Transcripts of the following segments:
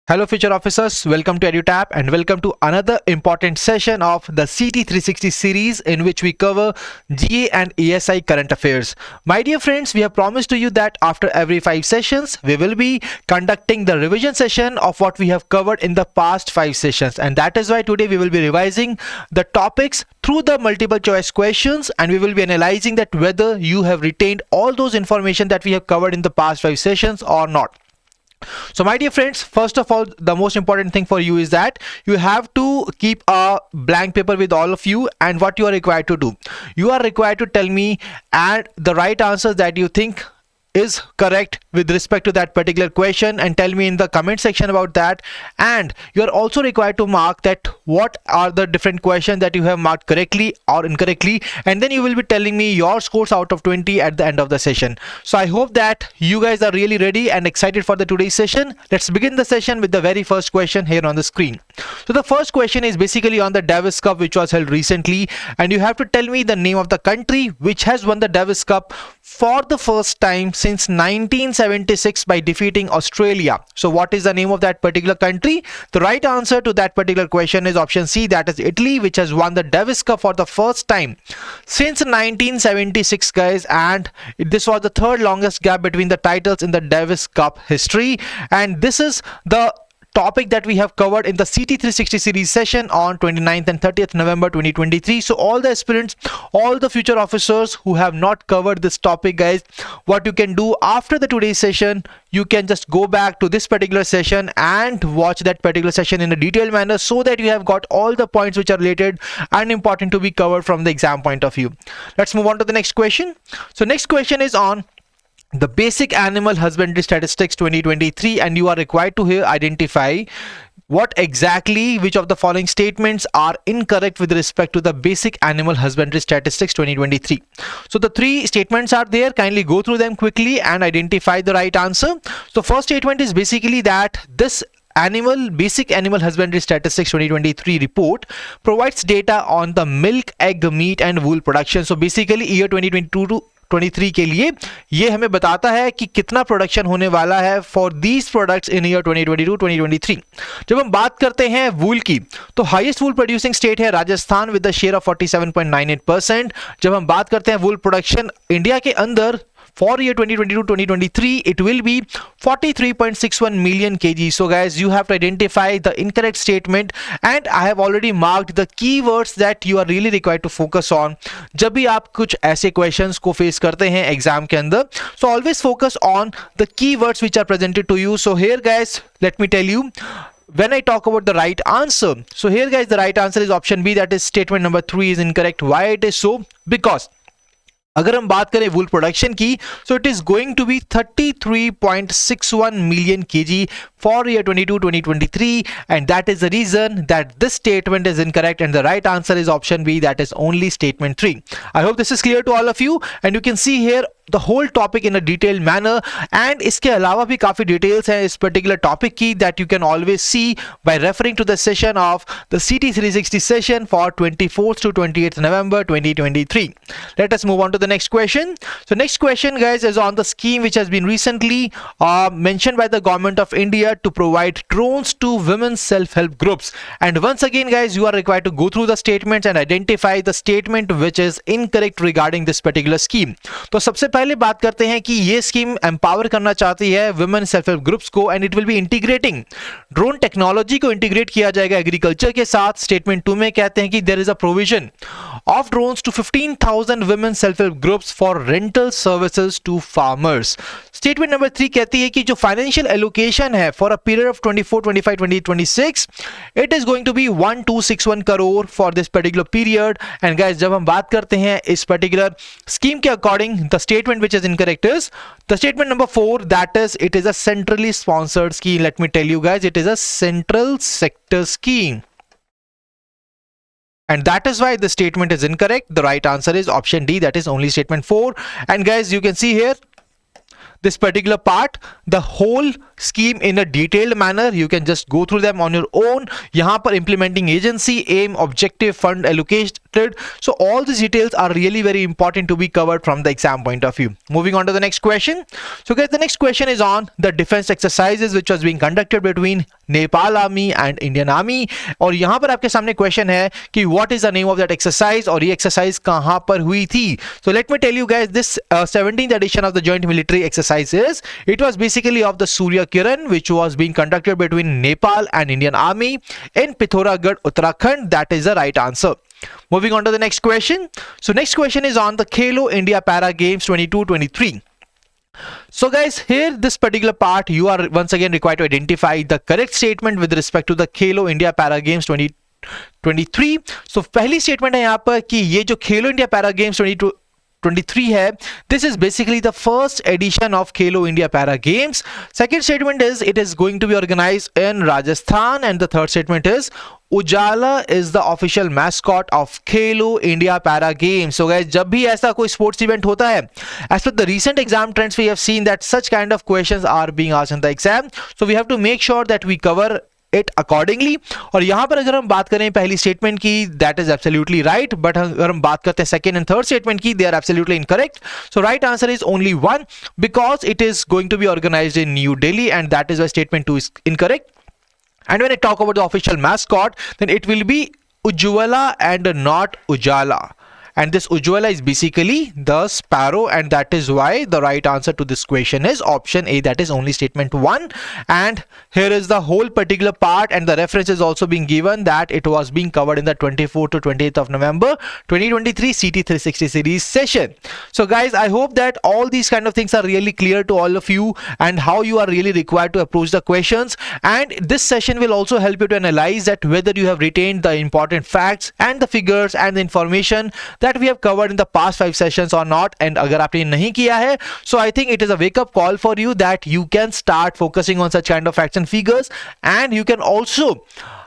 Hello future officers, welcome to EduTap and welcome to another important session of the CT 360 series in which we cover GA and ESI current affairs. My dear friends, we have promised to you that after every 5 sessions, we will be conducting the revision session of what we have covered in the past 5 sessions, and that is why today we will be revising the topics through the multiple choice questions, and we will be analyzing that whether you have retained all those information that we have covered in the past 5 sessions or not. So my dear friends, first of all, the most important thing for you is that you have to keep a blank paper with all of you, and what you are required to do, you are required to tell me and the right answers that you think is correct with respect to that particular question, and tell me in the comment section about that. And you are also required to mark that what are the different questions that you have marked correctly or incorrectly, and then you will be telling me your scores out of 20 at the end of the session. So I hope that you guys are really ready and excited for the today's session. Let's begin the session with the very first question here on the screen. So the first question is basically on the Davis Cup, which was held recently, and you have to tell me the name of the country which has won the Davis Cup for the first time since 1976 by defeating Australia. So what is the name of that particular country? The right answer to that particular question is option C, that is Italy, which has won the Davis Cup for the first time since 1976, guys, and this was the third longest gap between the titles in the Davis Cup history. And this is the topic that we have covered in the CT 360 series session on 29th and 30th November 2023. So all the aspirants, all the future officers who have not covered this topic, guys, what you can do after the today's session, you can just go back to this particular session and watch that particular session in a detailed manner, so that you have got all the points which are related and important to be covered from the exam point of view. Let's move on to the next question. So next question is on the basic animal husbandry statistics 2023, and you are required to here identify what exactly, which of the following statements are incorrect with respect to the basic animal husbandry statistics 2023. So the 3 statements are there. Kindly go through them quickly and identify the right answer. So first statement is basically that this basic animal husbandry statistics 2023 report provides data on the milk, egg, meat and wool production. So basically year 2022 to 23 के लिए ये हमें बताता है कि कितना production होने वाला है for these products in year 2022-2023. जब हम बात करते हैं वूल की, तो हाईएस्ट वूल प्रोड्यूसिंग स्टेट है Rajasthan with the share of 47.98%. जब हम बात करते हैं वूल प्रोडक्शन इंडिया के अंदर for year 2022-2023, it will be 43.61 million kg. So guys, you have to identify the incorrect statement, and I have already marked the keywords that you are really required to focus on जब भी आप कुछ ऐसे questions को face करते हैं exam के अंदर. So always focus on the keywords which are presented to you. So here guys, let me tell you, when I talk about the right answer, so here guys, the right answer is option B, that is statement number 3 is incorrect. Why it is so? Because अगर हम बात करें वूल production की, so it is going to be 33.61 million kg for year 22-2023, and that is the reason that this statement is incorrect, and the right answer is option B, that is only statement 3. I hope this is clear to all of you, and you can see here the whole topic in a detailed manner, and इसके अलावा भी काफी details हैं इस particular topic की that you can always see by referring to the session of the CT 360 session for 24th to 28th November 2023. Let us move on to the next question. So next question guys is on the scheme which has been recently mentioned by the government of India to provide drones to women's self-help groups. And once again guys, you are required to go through the statements and identify the statement which is incorrect regarding this particular scheme. तो सबसे पहले बात करते हैं कि ये scheme empower करना चाहती है वुमेन सेल्फ हेल्प ग्रुप्स को, and it will be integrating drone technology को इंटीग्रेट किया जाएगा एग्रीकल्चर के साथ. स्टेटमेंट 2 में कहते हैं कि there is a provision of drones to 15,000 women self help groups for rental services to farmers. Statement number 3 कहती है कि जो फाइनेंशियल एलोकेशन है for a period of 24-25-2026, it is going to be 1261 crore for this particular period. And guys, जब हम बात करते हैं इस पर्टिकुलर स्कीम के according, the statement which is incorrect is the statement number 4, that is it is a centrally sponsored scheme. Let me tell you guys, it is a central sector scheme, and that is why the statement is incorrect. The right answer is option D, that is only statement 4. And guys, you can see here this particular part, the whole scheme in a detailed manner. You can just go through them on your own. यहाँ पर implementing agency, aim, objective, fund allocated. So all these details are really very important to be covered from the exam point of view. Moving on to the next question. So guys, the next question is on the defense exercises which was being conducted between Nepal Army and Indian Army. और यहाँ पर आपके सामने question है कि what is the name of that exercise और ये exercise कहाँ पर हुई थी. So let me tell you guys, this 17th edition of the joint military exercises, it was basically of the Surya Kiran which was being conducted between Nepal and Indian Army in Pithoragarh, Uttarakhand. That is the right answer. Moving on to the next question. So next question is on the Khelo India Para Games 22-23. So guys, here this particular part you are once again required to identify the correct statement with respect to the Khelo India Para Games 2023. So पहली statement है यहाँ पर कि ये जो Khelo India Para Games 2023 है, this is basically the first edition of Khelo India Para Games. Second statement is it is going to be organized in Rajasthan, and the third statement is Ujala is the official mascot of Khelo India Para Games. So guys, जब भी ऐसा कोई sports event होता है, as per the recent exam trends we have seen that such kind of questions are being asked in the exam. So we have to make sure that we cover it accordingly. और यहाँ पर अगर हम बात करें पहली statement की, that is absolutely right, but अगर हम बात करते हैं second and third statement की, they are absolutely incorrect. So right answer is only one, because it is going to be organized in New Delhi, and that is why statement 2 is incorrect. And when I talk about the official mascot, then it will be Ujjwala and not Ujala. And this Ujjwala is basically the sparrow, and that is why the right answer to this question is option A, that is only statement 1. And here is the whole particular part, and the reference is also being given that it was being covered in the 24th to 28th of November 2023 CT 360 series session. So guys, I hope that all these kind of things are really clear to all of you and how you are really required to approach the questions. And this session will also help you to analyze that whether you have retained the important facts and the figures and the information that we have covered in the past 5 sessions or not. And अगर आपने नहीं किया है, so I think it is a wake up call for you that you can start focusing on such kind of facts and figures, and you can also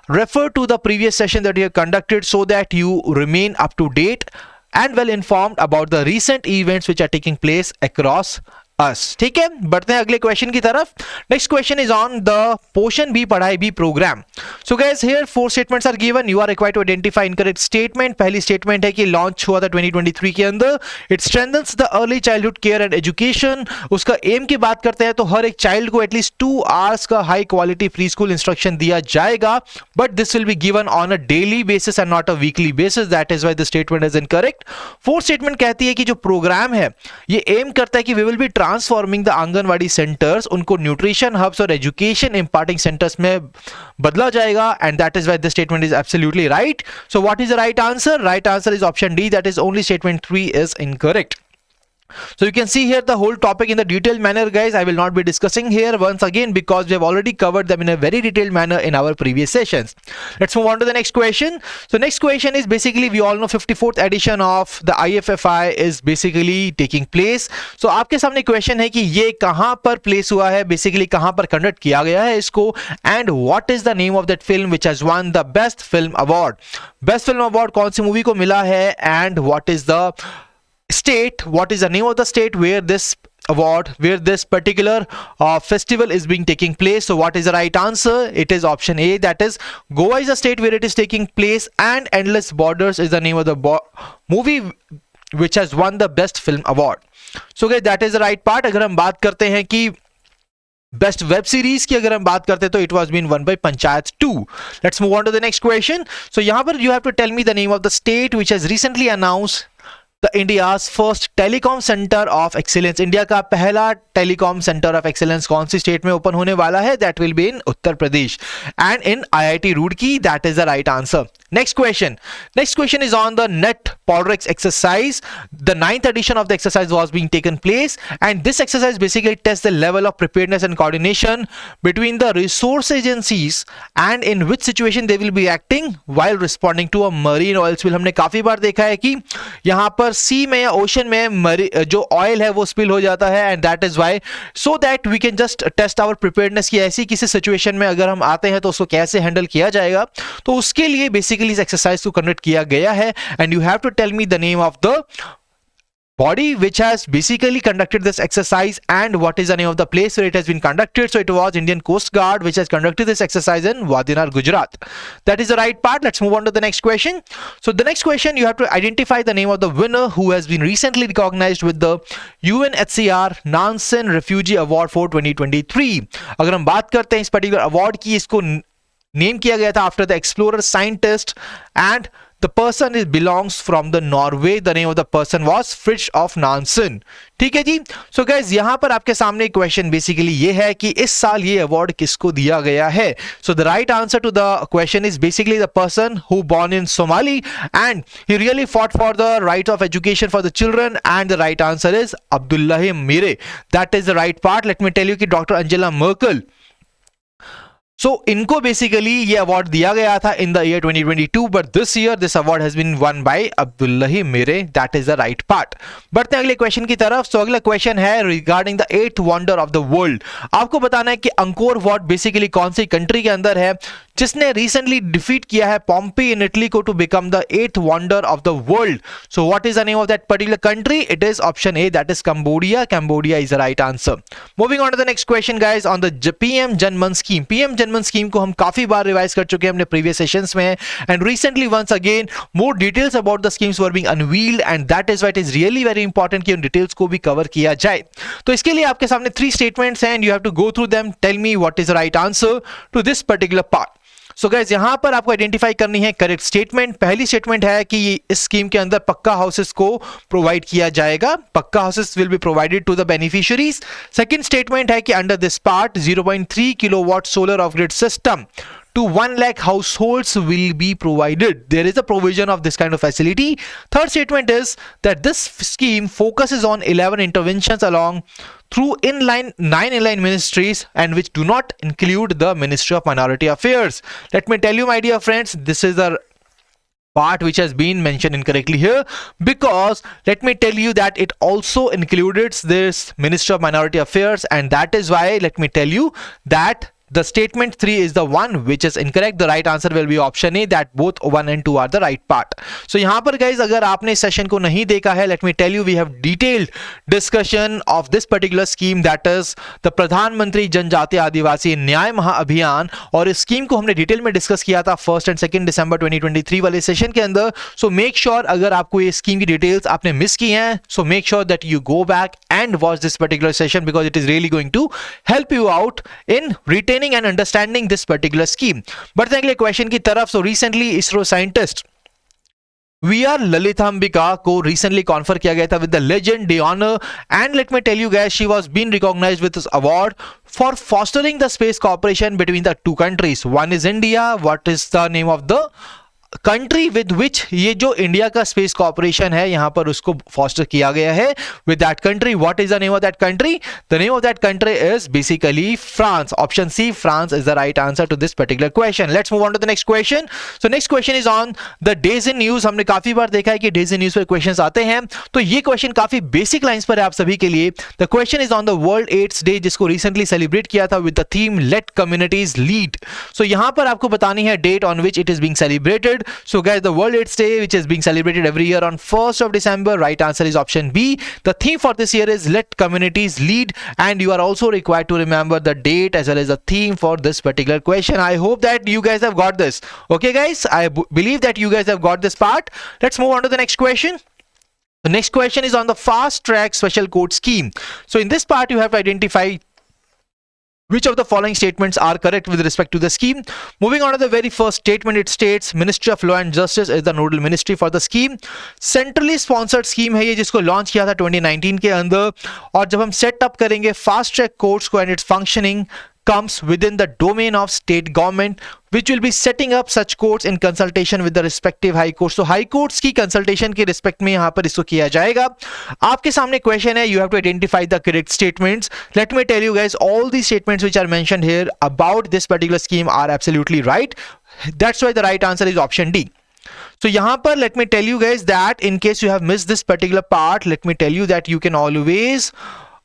refer to the previous session that you have conducted so that you remain up to date and well informed about the recent events which are taking place across us. ठीक है, बढ़ते हैं अगले question की तरफ. Next question is on the Poshan Bhi Padhai Bhi program. So guys, here 4 statements are given. You are required to identify incorrect statement. पहली statement है कि लॉन्च हुआ था 2023 के अंदर. It strengthens the early childhood care and education. उसका एम की बात करते हैं तो हर एक चाइल्ड को एटलीस्ट 2 आवर्स का high quality pre school instruction दिया जाएगा, but this will be given on a daily basis and not a weekly basis. That is why the statement is incorrect. Fourth statement कहती है कि जो programme है ये M करता है कि we will be transforming the anganwadi centres, उनको न्यूट्रिशन हब्स और एजुकेशन इंपार्टिंग सेंटर्स में बदला जाएगा, and that is why this statement is absolutely right. So what is the right answer? Right answer is option D, that is only statement 3 is incorrect. So you can see here the whole topic in the detailed manner, guys. I will not be discussing here once again because we have already covered them in a very detailed manner in our previous sessions. Let's move on to the next question. So next question is basically, we all know 54th edition of the IFFI is basically taking place. So आपके सामने question है कि ये कहाँ पर place हुआ है, basically कहाँ पर conduct किया गया है इसको, and what is the name of that film which has won the best film award. Best film award कौन सी movie को मिला है, and what is the state, what is the name of the state where this award, where this particular festival is being taking place. So what is the right answer? It is option A, that is Goa is the state where it is taking place, and Endless Borders is the name of the movie which has won the best film award. So guys, that is the right part. अगर हम बात करते हैं कि best web series की अगर हम बात करते हैं तो it was been one by Panchayat 2. Let's move on to the next question. So यहां पर you have to tell me the name of the state which has recently announced The India's first telecom center of excellence. India का पहला telecom centre of excellence कौन सी state में open होने वाला है? That will be in Uttar Pradesh and in IIT Roorkee. That is the right answer. Next question is on the net Podrex exercise. The 9th edition of the exercise was being taken place, and this exercise basically tests the level of preparedness and coordination between the resource agencies and in which situation they will be acting while responding to a marine oil spill. हमने काफी बार देखा है कि यहाँ पर सी में या ओशन में जो ऑयल है वो स्पिल हो जाता है, and that is why so that we can just test our preparedness की ऐसी किसी सिचुएशन में अगर हम आते हैं तो उसको कैसे हैंडल किया जाएगा. तो उसके लिए बेसिकली इस एक्सरसाइज को कंडक्ट किया गया है, and you have to tell me the name of the body which has basically conducted this exercise, and what is the name of the place where it has been conducted? So it was Indian Coast Guard which has conducted this exercise in Wadiyar, Gujarat. That is the right part. Let's move on to the next question. So the next question, you have to identify the name of the winner who has been recently recognized with the UNHCR Nansen Refugee Award for 2023. अगर हम बात करते हैं इस particular award की, इसको name किया गया था after the explorer scientist, and the person is belongs from the Norway. The name of the person was Fritz of Nansen. ठीक है जी. So guys, यहाँ पर आपके सामने क्वेश्चन बेसिकली ये है कि इस साल ये अवार्ड किसको दिया गया है. So the right answer to the question is basically the person who born in Somali and he really fought for the right of education for the children, and the right answer is Abdullahi Mire. That is the right part. Let me tell you कि Dr. Angela Merkel, so इनको basically ये award दिया गया था in the year 2022, but this year this award has been one by Abdullahi Mire. That is the right part. बढ़ते हैं अगले question की तरफ. सो अगला क्वेश्चन है regarding the 8th wonder of the world. आपको बताना है कि अंकोर वाट बेसिकली कौन सी कंट्री के अंदर है जिसने रिसेंटली डिफीट किया है पॉम्पी इन इटली को to become the 8th wonder of the world. So what is the name of that particular country? It is option A, that is Cambodia. Cambodia is the right answer. Moving on to the next question guys, on the PM Janman scheme. PM Janman scheme को हम काफी बार revise कर चुके हैं अपने previous sessions में, and recently once again more details about the schemes were being unveiled, and that is why it is really very important कि उन डिटेल्स को भी कवर किया जाए. तो इसके लिए आपके सामने 3 स्टेटमेंट्स हैं, and you have to go through them. Tell me what is the right answer to this particular part. So guys, यहां पर आपको आइडेंटिफाई करनी है करेक्ट स्टेटमेंट. पहली स्टेटमेंट है कि इस स्कीम के अंदर पक्का हाउसेस को प्रोवाइड किया जाएगा. Pucca houses will be provided to the beneficiaries. Second statement है कि under this part 0.3 kilowatt solar off grid system to 1 lakh households will be provided. There is a provision of this kind of facility. Third statement is that this scheme focuses on 11 interventions along through 9 inline ministries, and which do not include the Ministry of Minority Affairs. Let me tell you, my dear friends, this is the part which has been mentioned incorrectly here, because let me tell you that it also includes this Ministry of Minority Affairs, and that is why let me tell you that the statement 3 is the one which is incorrect. The right answer will be option A, that both 1 and 2 are the right part. So यहाँ पर guys, अगर आपने इस session को नहीं देखा है, let me tell you we have detailed discussion of this particular scheme, that is the प्रधानमंत्री जनजातीय आदिवासी न्याय महाअभियान, और इस स्कीम को हमने डिटेल में डिस्कस किया था 1st and 2nd दिसंबर 2023 वाले सेशन के अंदर. So make sure अगर आपको ये स्कीम की डिटेल्स आपने मिस की हैं, so make sure that you go back and watch this particular session, because it is really going to help you out in retaining and understanding this particular scheme. बढ़ते हैं अगले question की तरफ. So recently ISRO scientist VR Lalitambika को recently confer किया गया था with the Legend de Honor, and let me tell you guys, she was being recognized with this award for fostering the space cooperation between the 2 countries. One is India. What is the name of the country with which ये जो India का space corporation है यहाँ पर उसको foster किया गया है with that country? What is the name of that country? The name of that country is basically France. Option C, France is the right answer to this particular question. Let's move on to the next question. So next question is on the days in news. हमने काफी बार देखा है कि days in news पर question आते हैं, तो ये क्वेश्चन काफी बेसिक लाइंस पर है आप सभी के लिए. The question is on the World AIDS Day, जिसको रिसेंटली सेलिब्रेट किया था with the theme let communities lead. So यहाँ पर आपको बतानी है date on which it is being celebrated. So guys, the World AIDS Day, which is being celebrated every year on 1st of December. Right answer is option B. The theme for this year is Let Communities Lead, and you are also required to remember the date as well as the theme for this particular question. I hope that you guys have got this. Okay guys, I believe that you guys have got this part. Let's move on to the next question. The next question is on the fast track special code scheme. So in this part you have to identify which of the following statements are correct with respect to the scheme. Moving on to the very first statement, it states Ministry of Law and Justice is the nodal ministry for the scheme. Centrally sponsored scheme है ये, जिसको launch किया था 2019 के अंदर, और जब हम सेटअप करेंगे फास्ट ट्रैक कोर्ट्स को, and it's functioning comes within the domain of state government, which will be setting up such courts in consultation with the respective high courts. So high courts की consultation के respect में यहाँ पर इसको किया जाएगा. आपके सामने question है, you have to identify the correct statements. Let me tell you guys, all these statements which are mentioned here about this particular scheme are absolutely right. That's why the right answer is option D. So यहाँ पर let me tell you guys that in case you have missed this particular part, let me tell you that you can always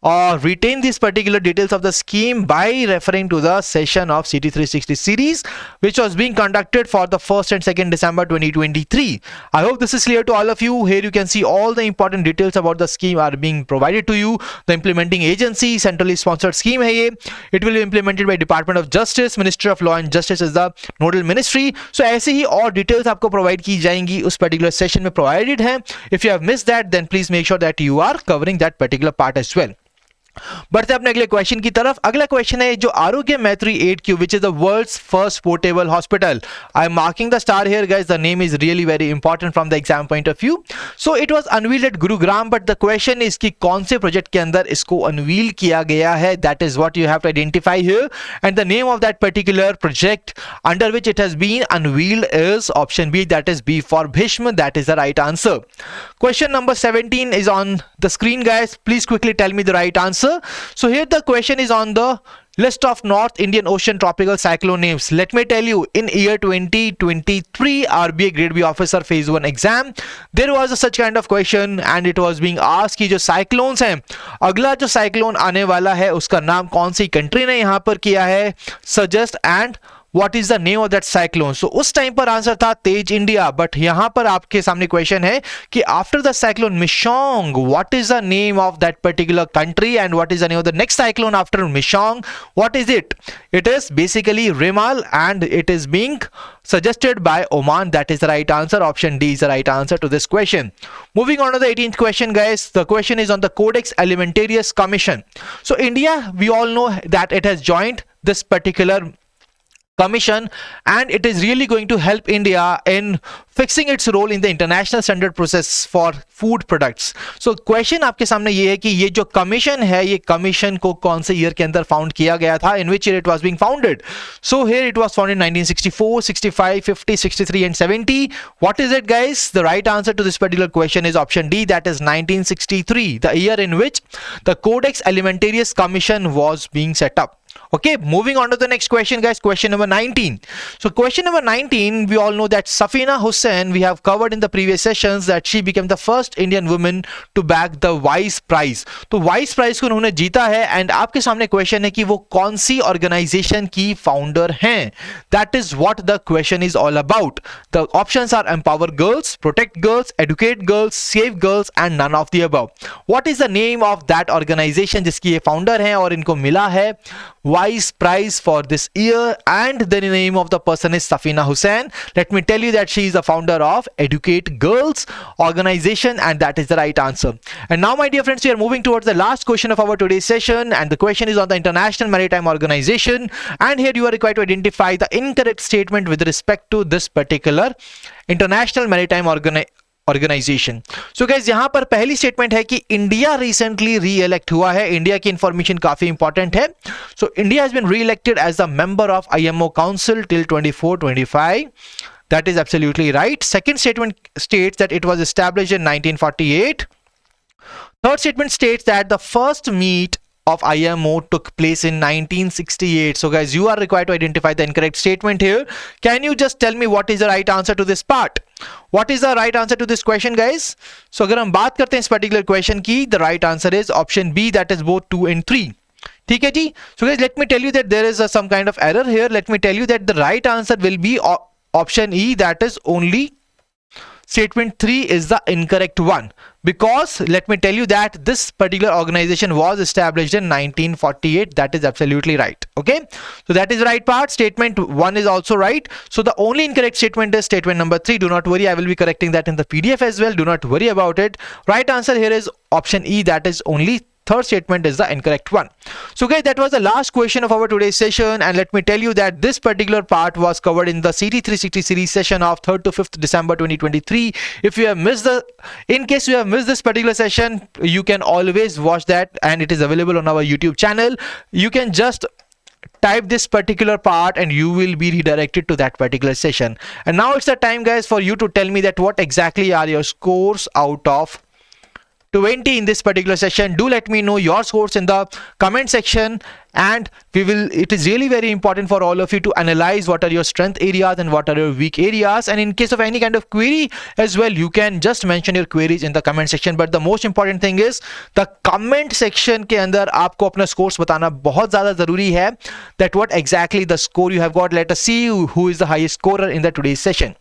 or retain these particular details of the scheme by referring to the session of CT 360 series, which was being conducted for the 1st and 2nd December 2023. I hope this is clear to all of you. Here you can see all the important details about the scheme are being provided to you. The implementing agency, centrally sponsored scheme hai ye. It will be implemented by Department of Justice. Ministry of Law and Justice is the nodal ministry. So ऐसे ही और details आपको provide की जाएंगी उस particular session में provided है. If you have missed that, then please make sure that you are covering that particular part as well. बढ़ते अपने अगले क्वेश्चन की तरफ. अगला क्वेश्चन है जो आरोग्य मैत्री 8Q, which is the world's first portable hospital. I am marking the star here, guys. The name is really very important from the exam point of view. So it was unveiled at Gurugram, but the question is कि कौन से project के अंदर इसको unveil किया गया है. That is what you have to identify here, and the name of that particular project under which it has been unveiled is option B, that is B for Bhishma. That is the right answer. Question number 17 is on the screen, guys. Please quickly tell me the right answer. So here the question is on the list of North Indian Ocean tropical cyclone names. Let me tell you, in year 2023 RBI Grade B officer phase 1 exam, there was a such kind of question and it was being asked कि जो cyclones हैं, अगला जो cyclone आने वाला है उसका नाम कौन सी कंट्री ने यहाँ पर किया है, suggest and what is the name of that cyclone. So उस टाइम पर आंसर था तेज इंडिया, बट यहाँ पर आपके सामने क्वेश्चन है कि after the cyclone Michaung what is the name of that particular country and what is the name of the next cyclone after Mishong? What is it? It is basically Rimal and it is being suggested by Oman. That is the right answer. Option D is the right answer to this question. Moving on to the 18th question, guys. The question is on the Codex Alimentarius Commission. So India, we all know that it has joined this particular commission and it is really going to help India in fixing its role in the international standard process for food products. So question आपके सामने ये है कि ये जो commission है, ये commission को कौन से year के अंदर found किया गया था, in which year it was being founded. So here it was founded in 1964, 65, 50, 63 and 70. What is it, guys? The right answer to this particular question is option D, that is 1963, the year in which the Codex Alimentarius Commission was being set up. Okay, moving on to the next question, guys. Question number 19. So question number 19, we all know that Safina Hussain, we have covered in the previous sessions that she became the first Indian woman to bag the Wise Prize. तो Wise Prize को उन्होंने जीता है and आपके सामने question है कि वो कौन सी organization की founder हैं. That is what the question is all about. The options are empower girls, protect girls, educate girls, save girls and none of the above. What is the name of that organization जिसकी ये founder हैं और इनको मिला है Wise Prize for this year, and the name of the person is Safina Hussain. Let me tell you that she is the founder of Educate Girls organization and that is the right answer. And now, my dear friends, we are moving towards the last question of our today's session and the question is on the International Maritime Organization, and here you are required to identify the incorrect statement with respect to this particular International Maritime Organization. So guys, यहाँ पर पहली statement है कि India recently री elect हुआ है. India की information काफी इंपॉर्टेंट है. So India has been reelected as the member of IMO council till 24-25. That is absolutely right. Second statement states that it was established in 1948. Third statement states that the first meet of IMO took place in 1968. So guys, you are required to identify the incorrect statement here. Can you just tell me what is the right answer to this part? What is the right answer to this question, guys? So अगर हम बात करते हैं इस particular question की, the right answer is option B, that is both 2 and 3. ठीक है जी. So guys, let me tell you that there is some kind of error here. Let me tell you that the right answer will be option E, that is only statement 3 is the incorrect one, because let me tell you that this particular organization was established in 1948. That is absolutely right. Okay, so that is the right part. Statement 1 is also right. So the only incorrect statement is statement number 3. Do not worry, I will be correcting that in the PDF as well. Do not worry about it. Right answer here is option E, that is only third statement is the incorrect one. So guys, that was the last question of our today's session, and let me tell you that this particular part was covered in the CT 360 series session of 3rd to 5th December 2023. If you have missed in case you have missed this particular session, you can always watch that and it is available on our YouTube channel. You can just type this particular part and you will be redirected to that particular session. And now it's the time, guys, for you to tell me that what exactly are your scores out of 20 in this particular session. Do let me know your scores in the comment section, and it is really very important for all of you to analyze what are your strength areas and what are your weak areas, and in case of any kind of query as well, you can just mention your queries in the comment section. But the most important thing is the comment section के अंदर आपको अपना scores बताना बहुत ज़्यादा ज़रूरी है, that what exactly the score you have got. Let us see who is the highest scorer in the today's session.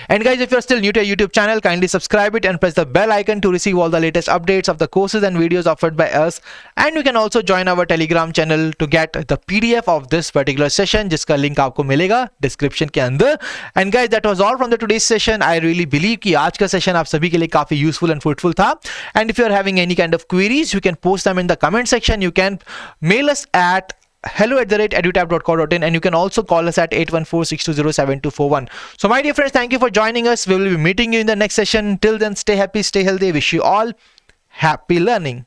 And guys, if you're still new to our YouTube channel, kindly subscribe it and press the bell icon to receive all the latest updates of the courses and videos offered by us. And you can also join our Telegram channel to get the PDF of this particular session, जिसका link आपको मिलेगा description के अंदर. And guys, that was all from the today's session. I really believe कि आज का session आप सभी के लिए काफी useful and fruitful था. And if you're having any kind of queries, you can post them in the comment section. You can mail us at hello@edutap.co.in, and you can also call us at 8146207241. So my dear friends, thank you for joining us. We will be meeting you in the next session. Till then, stay happy, stay healthy. Wish you all happy learning.